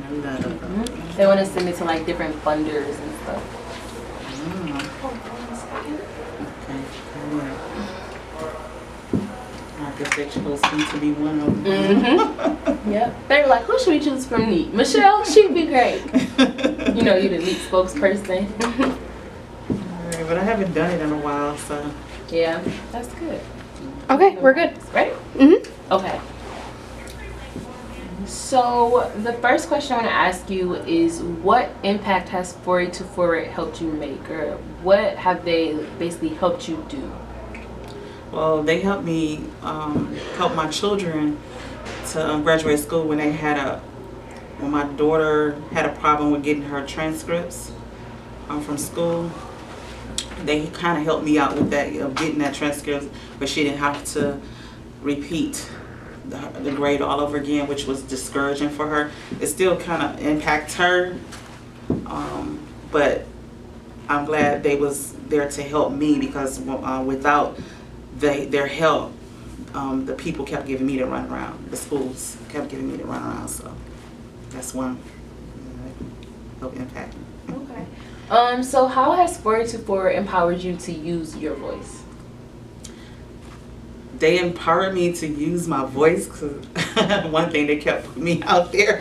I love that. They want to send it to like different funders and stuff. Okay, I guess that chose me to be one of them. Yep. They were like, who should we choose from Neat? Michelle, she'd be great. You know, you're the Neat spokesperson. Alright, but I haven't done it in a while, so. Yeah, that's good. Okay, we're good. Right? Mm-hmm. Okay. So the first question I want to ask you is, what impact has 482 Forward helped you make, or what have they basically helped you do? Well, they helped me help my children to graduate school when when my daughter had a problem with getting her transcripts from school. They kind of helped me out with that, getting that transcript, but she didn't have to repeat the grade all over again, which was discouraging for her. It still kind of impacts her, but I'm glad they was there to help me, because without their help, the people kept giving me the runaround. The schools kept giving me the runaround, so that's one help impact. Okay. So how has 482 Forward empowered you to use your voice? They empowered me to use my voice, because one thing, they kept putting me out there.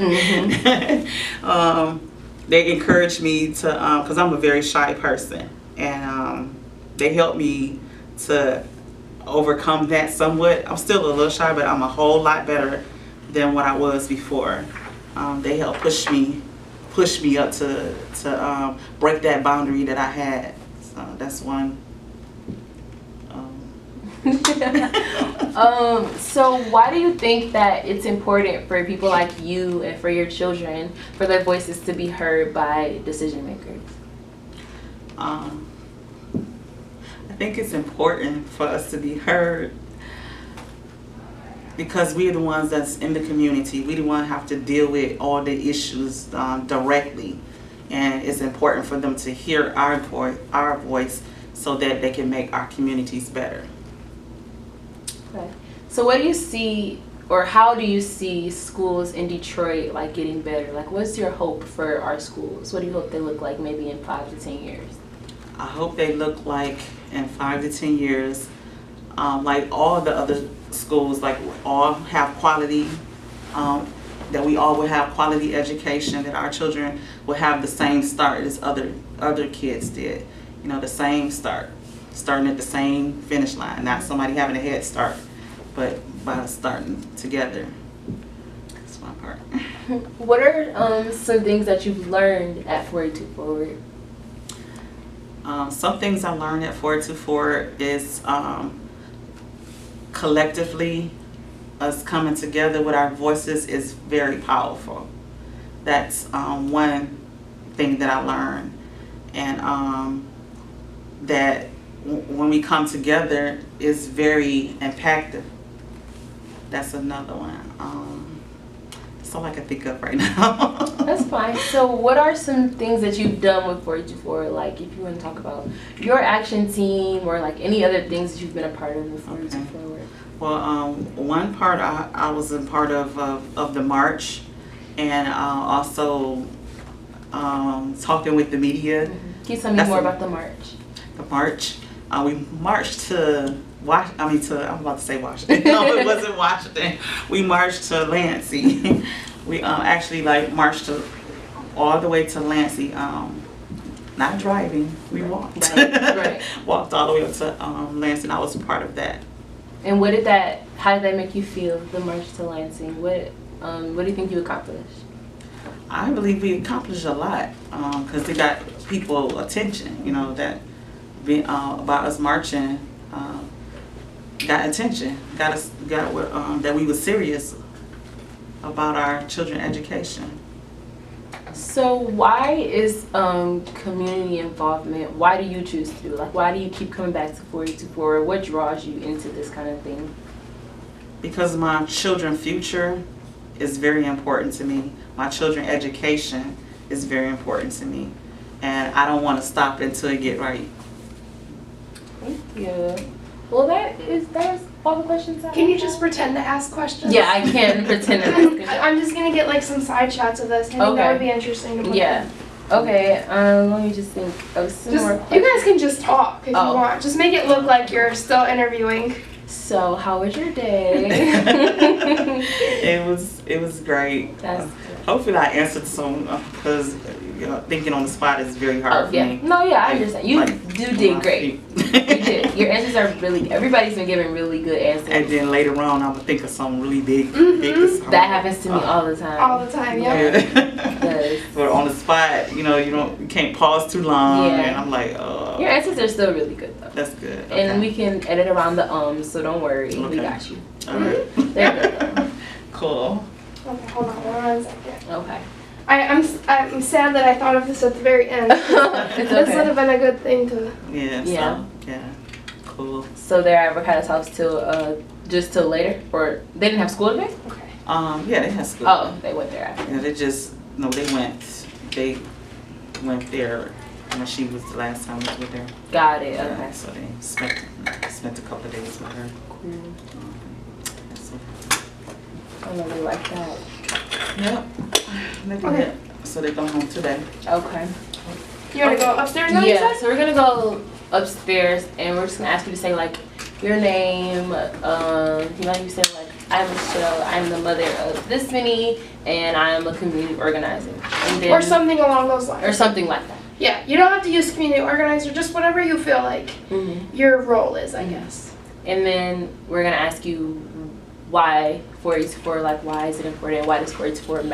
They encouraged me to, because I'm a very shy person, and they helped me to overcome that somewhat. I'm still a little shy, but I'm a whole lot better than what I was before. They helped push me up to break that boundary that I had. So that's one. So why do you think that it's important for people like you and for your children for their voices to be heard by decision makers? I think it's important for us to be heard because we're the ones that's in the community. We the ones have to deal with all the issues directly, and it's important for them to hear our voice so that they can make our communities better. Okay. So what do you see, or how do you see schools in Detroit like getting better? Like, what's your hope for our schools? What do you hope they look like maybe in 5 to 10 years? I hope they look like in 5 to 10 years, like all the other schools, like all have quality, that we all will have quality education, that our children will have the same start as other kids did. You know, the same start, starting at the same finish line, not somebody having a head start, but by starting together. That's my part. What are some things that you've learned at 482 Forward? Some things I learned at 482 Forward is collectively, us coming together with our voices is very powerful. That's one thing that I learned, and that when we come together is very impactful. That's another one. That's all I can think of right now. That's fine. So what are some things that you've done with 482 Forward? Like, if you want to talk about your action team, or like any other things that you've been a part of with 482 Forward. Well, one part I was a part of the march, and also talking with the media. Can you tell me more about the march? The march, we marched to I'm about to say Washington. No, it wasn't Washington. We marched to Lansing. We actually marched all the way to Lansing. Not driving, we walked. Right. Walked all the way up to Lansing. I was a part of that. And how did that make you feel, the march to Lansing? What do you think you accomplished? I believe we accomplished a lot, because they got people attention, you know, that about us marching, got attention, got that we were serious about our children's education. So why is community involvement, why do you choose to do it? Like, why do you keep coming back to 482 Forward? What draws you into this kind of thing? Because my children's future is very important to me. My children's education is very important to me. And I don't want to stop until it get right. Thank you. Well, that is all the questions I Can you have. just pretend to ask questions? Yeah, I can pretend to ask a I'm just gonna get like some side shots of this. I think that Okay. would be interesting to put Yeah. in. Okay, let me just think of some Just, more you questions. guys can just talk if Oh. you want. Just make it look like you're still interviewing. So, how was your day? It was great. That's good. Hopefully I answered some because thinking on the spot is very hard Oh, for yeah. me. No, yeah, I understand. You Like, did great. You did. Your answers are really, everybody's been giving really good answers. And then later on, I would think of something really big. Mhm. big That happens to me all the time. All the time, yeah. Yes. But on the spot, you can't pause too long. Yeah. And I'm like, Your answers are still really good though. that's good. And Okay. we can edit around the so don't worry. We Okay. got you. All right. They're good though. Cool. Okay, hold on 1 second. Okay. I'm sad that I thought of this at the very end. It's This would okay. have been a good thing to. Yeah. Yeah. So, yeah. Cool. So their avocado talks till just till later, or they didn't have school today? Okay. Yeah, they had school. Oh, they went there after. Yeah, they went there when she was the last time I was with her. Got it. Yeah, Okay. so they spent a couple of days with her. Cool. So, I know they like that. yep. They did Okay. it. So they go home today. Okay. You want to go upstairs now? You Yeah. said? So we're gonna go upstairs, and we're just gonna ask you to say like your name. You said like I'm Michelle. I'm the mother of this many, and I'm a community organizer. And then, Or something along those lines. Or something like that. Yeah, you don't have to use community organizer. Just whatever you feel like your role is, I guess. And then we're gonna ask you why 484, like why is it important? Why does 484 matter?